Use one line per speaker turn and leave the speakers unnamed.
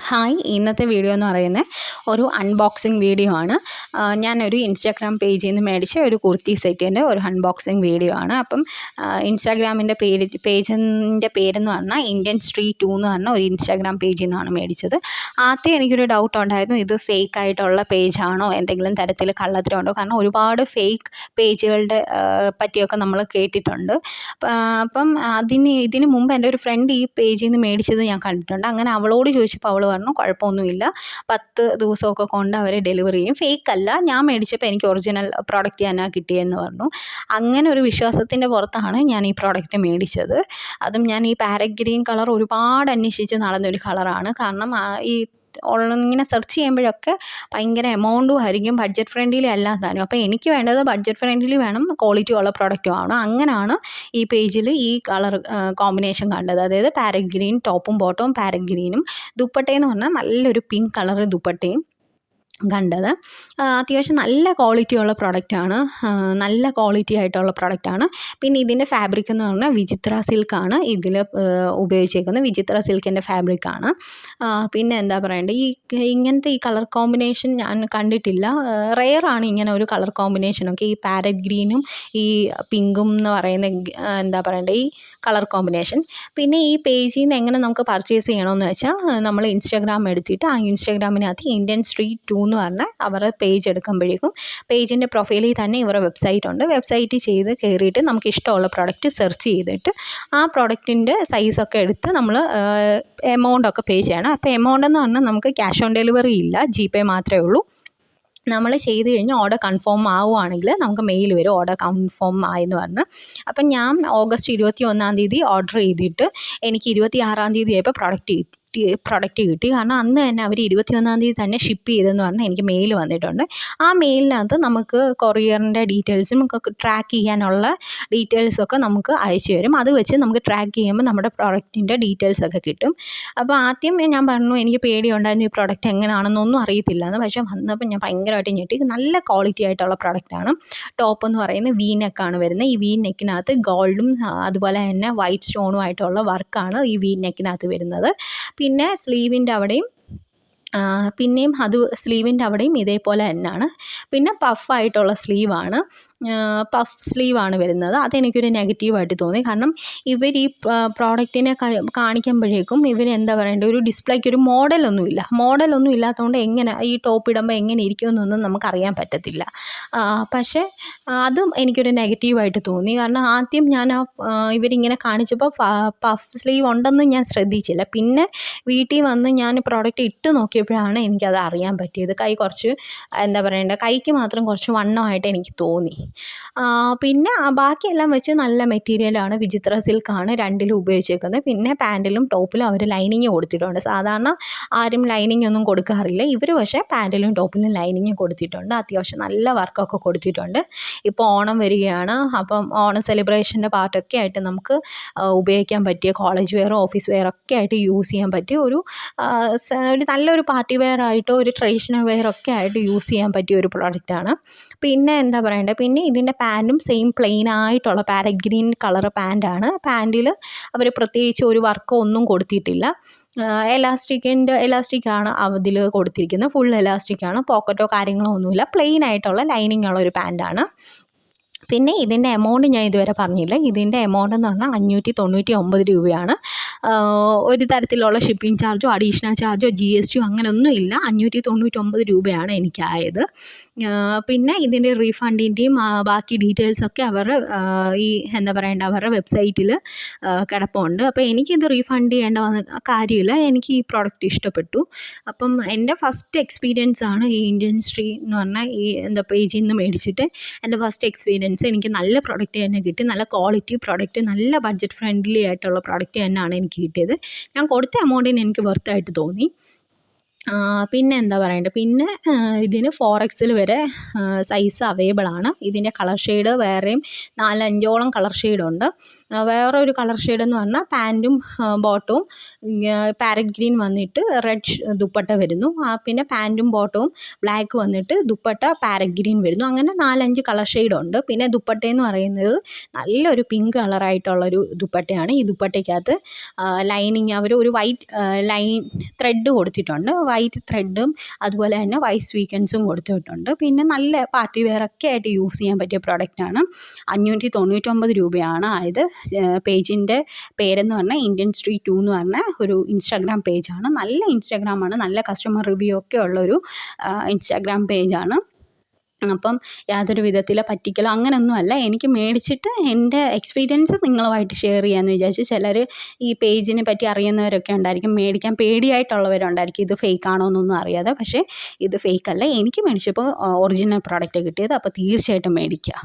Hi, ഇന്നത്തെ video എന്ന് പറയുന്നത് ഒരു അൺബോക്സിങ് വീഡിയോ ആണ്. ഞാനൊരു ഇൻസ്റ്റാഗ്രാം പേജിൽ നിന്ന് മേടിച്ച ഒരു കുർത്തി സെറ്റിൻ്റെ ഒരു അൺബോക്സിങ് വീഡിയോ ആണ്. അപ്പം ഇൻസ്റ്റാഗ്രാമിൻ്റെ പേജിൻ്റെ പേരെന്ന് പറഞ്ഞാൽ ഇന്ത്യൻ സ്ട്രീറ്റ് 2 എന്ന് പറഞ്ഞ ഒരു ഇൻസ്റ്റാഗ്രാം പേജിൽ നിന്നാണ് മേടിച്ചത്. ആദ്യം എനിക്കൊരു ഡൗട്ട് ഉണ്ടായിരുന്നു, ഇത് ഫേക്ക് ആയിട്ടുള്ള പേജാണോ, എന്തെങ്കിലും തരത്തിൽ കള്ളത്തരമുണ്ടോ? കാരണം ഒരുപാട് ഫേക്ക് പേജുകളുടെ പറ്റിയൊക്കെ നമ്മൾ കേട്ടിട്ടുണ്ട്. അപ്പം ഇതിന് മുമ്പ് എൻ്റെ ഒരു ഫ്രണ്ട് ഈ പേജിൽ നിന്ന് മേടിച്ചത് ഞാൻ കണ്ടിട്ടുണ്ട്. അങ്ങനെ അവളോട് ചോദിച്ചപ്പോൾ അവൾ പറഞ്ഞു കുഴപ്പമൊന്നുമില്ല, 10 ദിവസമൊക്കെ കൊണ്ട് അവർ ഡെലിവറി ചെയ്യും, ഫേക്ക് അല്ല, ഞാൻ മേടിച്ചപ്പോൾ എനിക്ക് ഒറിജിനൽ പ്രോഡക്റ്റ് തന്നെ കിട്ടിയെന്ന് പറഞ്ഞു. അങ്ങനെ ഒരു വിശ്വാസത്തിൻ്റെ പുറത്താണ് ഞാൻ ഈ പ്രോഡക്റ്റ് മേടിച്ചത്. അതും ഞാൻ ഈ പാരറ്റ് ഗ്രീൻ കളർ ഒരുപാട് അന്വേഷിച്ച് നടന്നൊരു കളറാണ്. കാരണം ഈ ഇങ്ങനെ സെർച്ച് ചെയ്യുമ്പോഴൊക്കെ ഭയങ്കര എമൗണ്ടും ആയിരിക്കും, ബഡ്ജറ്റ് ഫ്രണ്ട്ലി അല്ലാതാനും. അപ്പോൾ എനിക്ക് വേണ്ടത് ബഡ്ജറ്റ് ഫ്രണ്ട്ലി വേണം, ക്വാളിറ്റി ഉള്ള പ്രോഡക്റ്റും ആണ്. അങ്ങനെയാണ് ഈ പേജിൽ ഈ കളർ കോമ്പിനേഷൻ കണ്ടത്. അതായത് പാരറ്റ് ഗ്രീൻ ടോപ്പും ബോട്ടവും പാരറ്റ് ഗ്രീനും, ദുപ്പട്ടയെന്ന് പറഞ്ഞാൽ നല്ലൊരു പിങ്ക് കളർ ദുപ്പട്ടയും കണ്ടത്. അത്യാവശ്യം നല്ല ക്വാളിറ്റിയുള്ള പ്രൊഡക്റ്റാണ്, നല്ല ക്വാളിറ്റി ആയിട്ടുള്ള പ്രൊഡക്റ്റാണ്. പിന്നെ ഇതിൻ്റെ ഫാബ്രിക് എന്ന് പറഞ്ഞാൽ വിചിത്ര സിൽക്കാണ് ഇതിൽ ഉപയോഗിച്ചേക്കുന്നത്, വിചിത്ര സിൽക്കിൻ്റെ ഫാബ്രിക്കാണ്. പിന്നെ എന്താ പറയേണ്ടത്, ഇങ്ങനത്തെ ഈ കളർ കോമ്പിനേഷൻ ഞാൻ കണ്ടിട്ടില്ല, റെയറാണ് ഇങ്ങനെ ഒരു കളർ കോമ്പിനേഷനൊക്കെ. ഈ പാരറ്റ് ഗ്രീനും ഈ പിങ്കും എന്ന് പറയുന്ന എന്താ പറയേണ്ടത് ഈ കളർ കോമ്പിനേഷൻ. പിന്നെ ഈ പേജിൽ നിന്ന് എങ്ങനെ നമുക്ക് പർച്ചേസ് ചെയ്യണമെന്ന് വെച്ചാൽ, നമ്മൾ ഇൻസ്റ്റാഗ്രാം എടുത്തിട്ട് ആ ഇൻസ്റ്റാഗ്രാമിനകത്ത് ഇന്ത്യൻ സ്ട്രീറ്റ് 2 എന്ന് പറഞ്ഞാൽ അവരുടെ പേജ് എടുക്കുമ്പോഴേക്കും പേജിൻ്റെ പ്രൊഫൈലിൽ തന്നെ ഇവരുടെ വെബ്സൈറ്റ് ഉണ്ട്. വെബ്സൈറ്റ് ചെയ്ത് കയറിയിട്ട് നമുക്ക് ഇഷ്ടമുള്ള പ്രോഡക്റ്റ് സെർച്ച് ചെയ്തിട്ട് ആ പ്രോഡക്റ്റിൻ്റെ സൈസൊക്കെ എടുത്ത് നമ്മൾ എമൗണ്ടൊക്കെ പേ ചെയ്യണം. അപ്പോൾ എമൗണ്ട് എന്ന് പറഞ്ഞാൽ നമുക്ക് ക്യാഷ് ഓൺ ഡെലിവറി ഇല്ല, GPay മാത്രമേ ഉള്ളൂ. നമ്മൾ ചെയ്ത് കഴിഞ്ഞ് ഓർഡർ കൺഫേം ആവുകയാണെങ്കിൽ നമുക്ക് മെയിൽ വരും ഓർഡർ കൺഫേം ആയെന്ന് പറഞ്ഞ്. അപ്പം ഞാൻ ഓഗസ്റ്റ് 21 ഓർഡർ ചെയ്തിട്ട് എനിക്ക് 26 ആയപ്പോൾ പ്രൊഡക്റ്റ് കിട്ടി. കാരണം അന്ന് തന്നെ അവർ 21 തന്നെ ഷിപ്പ് ചെയ്തെന്ന് പറഞ്ഞാൽ എനിക്ക് മെയിൽ വന്നിട്ടുണ്ട്. ആ മെയിലിനകത്ത് നമുക്ക് കൊറിയറിൻ്റെ ഡീറ്റെയിൽസും ഒക്കെ ട്രാക്ക് ചെയ്യാനുള്ള ഡീറ്റെയിൽസൊക്കെ നമുക്ക് അയച്ചു തരും. അത് വെച്ച് നമുക്ക് ട്രാക്ക് ചെയ്യുമ്പോൾ നമ്മുടെ പ്രോഡക്റ്റിൻ്റെ ഡീറ്റെയിൽസൊക്കെ കിട്ടും. അപ്പോൾ ആദ്യം ഞാൻ പറഞ്ഞു എനിക്ക് പേടിയുണ്ടായിരുന്നു ഈ പ്രോഡക്റ്റ് എങ്ങനെയാണെന്നൊന്നും അറിയത്തില്ലെന്ന്. പക്ഷേ വന്നപ്പോൾ ഞാൻ ഭയങ്കരമായിട്ട് ഞെട്ടി. നല്ല ക്വാളിറ്റി ആയിട്ടുള്ള പ്രോഡക്റ്റാണ്. ടോപ്പ് എന്ന് പറയുന്നത് വി നെക്കാണ് വരുന്നത്. ഈ വി നെക്കിനകത്ത് ഗോൾഡും അതുപോലെ തന്നെ വൈറ്റ് സ്റ്റോണും ആയിട്ടുള്ള വർക്കാണ് ഈ വി നെക്കിനകത്ത് വരുന്നത്. പിന്നെ സ്ലീവിൻ്റെ അവിടെയും സ്ലീവിൻ്റെ അവിടെയും ഇതേപോലെ തന്നെയാണ്. പിന്നെ പഫായിട്ടുള്ള സ്ലീവാണ്, പഫ് സ്ലീവാണ് വരുന്നത്. അതെനിക്കൊരു നെഗറ്റീവായിട്ട് തോന്നി. കാരണം ഇവർ ഈ പ്രോഡക്റ്റിനെ കാണിക്കുമ്പോഴേക്കും എന്താ പറയേണ്ടത്, ഒരു ഡിസ്പ്ലേക്ക് ഒരു മോഡലൊന്നും ഇല്ലാത്തതുകൊണ്ട് എങ്ങനെ ഈ ടോപ്പ് ഇടുമ്പോൾ എങ്ങനെ ഇരിക്കുമെന്നൊന്നും നമുക്കറിയാൻ പറ്റത്തില്ല. പക്ഷേ അതും എനിക്കൊരു നെഗറ്റീവായിട്ട് തോന്നി. കാരണം ആദ്യം ഞാൻ ഇവരിങ്ങനെ കാണിച്ചപ്പോൾ പഫ് സ്ലീവ് ഉണ്ടെന്ന് ഞാൻ ശ്രദ്ധിച്ചില്ല. പിന്നെ വീട്ടിൽ വന്ന് ഞാൻ പ്രോഡക്റ്റ് ഇട്ട് നോക്കിയപ്പോഴാണ് എനിക്കത് അറിയാൻ പറ്റിയത്. കൈ കുറച്ച് എന്താ പറയേണ്ടത്, കൈക്ക് മാത്രം കുറച്ച് വണ്ണമായിട്ട് എനിക്ക് തോന്നി. പിന്നെ ബാക്കിയെല്ലാം വെച്ച് നല്ല മെറ്റീരിയലാണ്, വിചിത്ര സിൽക്കാണ് രണ്ടിലും ഉപയോഗിച്ചേക്കുന്നത്. പിന്നെ പാൻറ്റിലും ടോപ്പിലും അവർ ലൈനിങ് കൊടുത്തിട്ടുണ്ട്. സാധാരണ ആരും ലൈനിങ് ഒന്നും കൊടുക്കാറില്ല, ഇവർ പക്ഷേ പാൻറ്റിലും ടോപ്പിലും ലൈനിങ് കൊടുത്തിട്ടുണ്ട്. അത്യാവശ്യം നല്ല വർക്കൊക്കെ കൊടുത്തിട്ടുണ്ട്. ഇപ്പോൾ ഓണം വരികയാണ്, അപ്പം ഓണം സെലിബ്രേഷൻ്റെ പാർട്ടൊക്കെ ആയിട്ട് നമുക്ക് ഉപയോഗിക്കാൻ പറ്റിയ, കോളേജ് വെയറും ഓഫീസ് വെയറൊക്കെ ആയിട്ട് യൂസ് ചെയ്യാൻ പറ്റിയ ഒരു നല്ലൊരു പാർട്ടി വെയർ ആയിട്ടോ ഒരു ട്രഡീഷണൽ വെയറൊക്കെ ആയിട്ട് യൂസ് ചെയ്യാൻ പറ്റിയ ഒരു പ്രോഡക്റ്റാണ്. പിന്നെ എന്താ പറയേണ്ടത്, പിന്നെ ഇതിൻ്റെ പാൻറ്റും സെയിം പ്ലെയിൻ ആയിട്ടുള്ള പാരറ്റ് ഗ്രീൻ കളർ പാൻറ്റാണ്. പാൻറ്റിൽ അവർ പ്രത്യേകിച്ച് ഒരു വർക്കോ ഒന്നും കൊടുത്തിട്ടില്ല. എലാസ്റ്റിക്കാണ് അതിൽ കൊടുത്തിരിക്കുന്നത്, ഫുൾ എലാസ്റ്റിക്കാണ്, പോക്കറ്റോ കാര്യങ്ങളോ ഒന്നുമില്ല, പ്ലെയിൻ ആയിട്ടുള്ള ലൈനിങ് ഉള്ള ഒരു പാൻറ്റാണ്. പിന്നെ ഇതിൻ്റെ എമൗണ്ട് ഞാൻ ഇതുവരെ പറഞ്ഞില്ല. ഇതിൻ്റെ എമൗണ്ട് എന്ന് പറഞ്ഞാൽ 599 രൂപയാണ്. ഒരു തരത്തിലുള്ള ഷിപ്പിംഗ് ചാർജോ അഡീഷണൽ ചാർജോ GST അങ്ങനെയൊന്നും ഇല്ല. 599 രൂപയാണ് എനിക്കായത്. പിന്നെ ഇതിൻ്റെ റീഫണ്ടിൻ്റെയും ബാക്കി ഡീറ്റെയിൽസൊക്കെ അവർ എന്താ പറയേണ്ടത് അവരുടെ വെബ്സൈറ്റിൽ കിടപ്പുണ്ട്. അപ്പോൾ എനിക്കിത് റീഫണ്ട് ചെയ്യേണ്ട കാര്യമില്ല, എനിക്ക് ഈ പ്രോഡക്റ്റ് ഇഷ്ടപ്പെട്ടു. അപ്പം എൻ്റെ ഫസ്റ്റ് എക്സ്പീരിയൻസ് ആണ് ഈ ഇന്ത്യൻ സ്ട്രീറ്റ് എന്ന് പറഞ്ഞാൽ ഈ പേജിൽ നിന്ന് മേടിച്ചിട്ട് എൻ്റെ ഫസ്റ്റ് എക്സ്പീരിയൻസ്. എനിക്ക് നല്ല പ്രോഡക്റ്റ് തന്നെ കിട്ടി, നല്ല ക്വാളിറ്റി പ്രോഡക്റ്റ്, നല്ല ബഡ്ജറ്റ് ഫ്രണ്ട്ലി ആയിട്ടുള്ള പ്രോഡക്റ്റ് തന്നെയാണ് എനിക്ക് കിട്ടിയത്. ഞാൻ കൊടുത്ത എമൗണ്ടിന് എനിക്ക് വർത്തായിട്ട് തോന്നി. പിന്നെ എന്താ പറയേണ്ടത്, പിന്നെ ഇതിന് 4XL വരെ സൈസ് അവൈലബിൾ ആണ്. ഇതിൻ്റെ കളർ ഷെയ്ഡ് വേറെയും 4-5ഓളം കളർ ഷെയ്ഡുണ്ട്. വേറൊരു കളർ ഷെയ്ഡെന്ന് പറഞ്ഞാൽ പാൻറ്റും ബോട്ടവും പാരറ്റ് ഗ്രീൻ വന്നിട്ട് റെഡ് ദുപ്പട്ട വരുന്നു. പിന്നെ പാൻറ്റും ബോട്ടവും ബ്ലാക്ക് വന്നിട്ട് ദുപ്പട്ട പാരറ്റ് ഗ്രീൻ വരുന്നു. അങ്ങനെ 4-5 കളർ ഷെയ്ഡുണ്ട്. പിന്നെ ദുപ്പട്ടയെന്ന് പറയുന്നത് നല്ലൊരു പിങ്ക് കളറായിട്ടുള്ളൊരു ദുപ്പട്ടയാണ്. ഈ ദുപ്പട്ടയ്ക്കകത്ത് ലൈനിങ് അവർ ഒരു വൈറ്റ് ലൈൻ ത്രെഡ് കൊടുത്തിട്ടുണ്ട്. വൈറ്റ് ത്രെഡും അതുപോലെ തന്നെ വൈറ്റ് സ്വീക്വൻസും കൊടുത്തിട്ടുണ്ട്. പിന്നെ നല്ല പാർട്ടി വെയറൊക്കെ ആയിട്ട് യൂസ് ചെയ്യാൻ പറ്റിയ പ്രോഡക്റ്റാണ്. 599 രൂപയാണ് ആയത്. പേജിൻ്റെ പേരെന്ന് പറഞ്ഞാൽ ഇന്ത്യൻ സ്ട്രീറ്റ് 2 എന്ന് പറഞ്ഞ ഒരു ഇൻസ്റ്റാഗ്രാം പേജാണ്. നല്ല ഇൻസ്റ്റാഗ്രാമാണ്, നല്ല കസ്റ്റമർ റിവ്യൂ ഒക്കെ ഉള്ളൊരു ഇൻസ്റ്റാഗ്രാം പേജാണ്. അപ്പം യാതൊരു വിധത്തിലെ പറ്റിക്കലോ അങ്ങനെയൊന്നുമല്ല. എനിക്ക് മേടിച്ചിട്ട് എൻ്റെ എക്സ്പീരിയൻസ് നിങ്ങളുമായിട്ട് ഷെയർ ചെയ്യാമെന്ന് വിചാരിച്ചു. ചിലർ ഈ പേജിനെ പറ്റി അറിയുന്നവരൊക്കെ ഉണ്ടായിരിക്കും, മേടിക്കാൻ പേടിയായിട്ടുള്ളവരുണ്ടായിരിക്കും ഇത് ഫേക്ക് ആണോ എന്നൊന്നും അറിയാതെ. പക്ഷേ ഇത് ഫേക്ക് അല്ല. എനിക്ക് മേടിച്ചപ്പോൾ ഒറിജിനൽ പ്രോഡക്റ്റ് കിട്ടിയത്. അപ്പോൾ തീർച്ചയായിട്ടും മേടിക്കുക.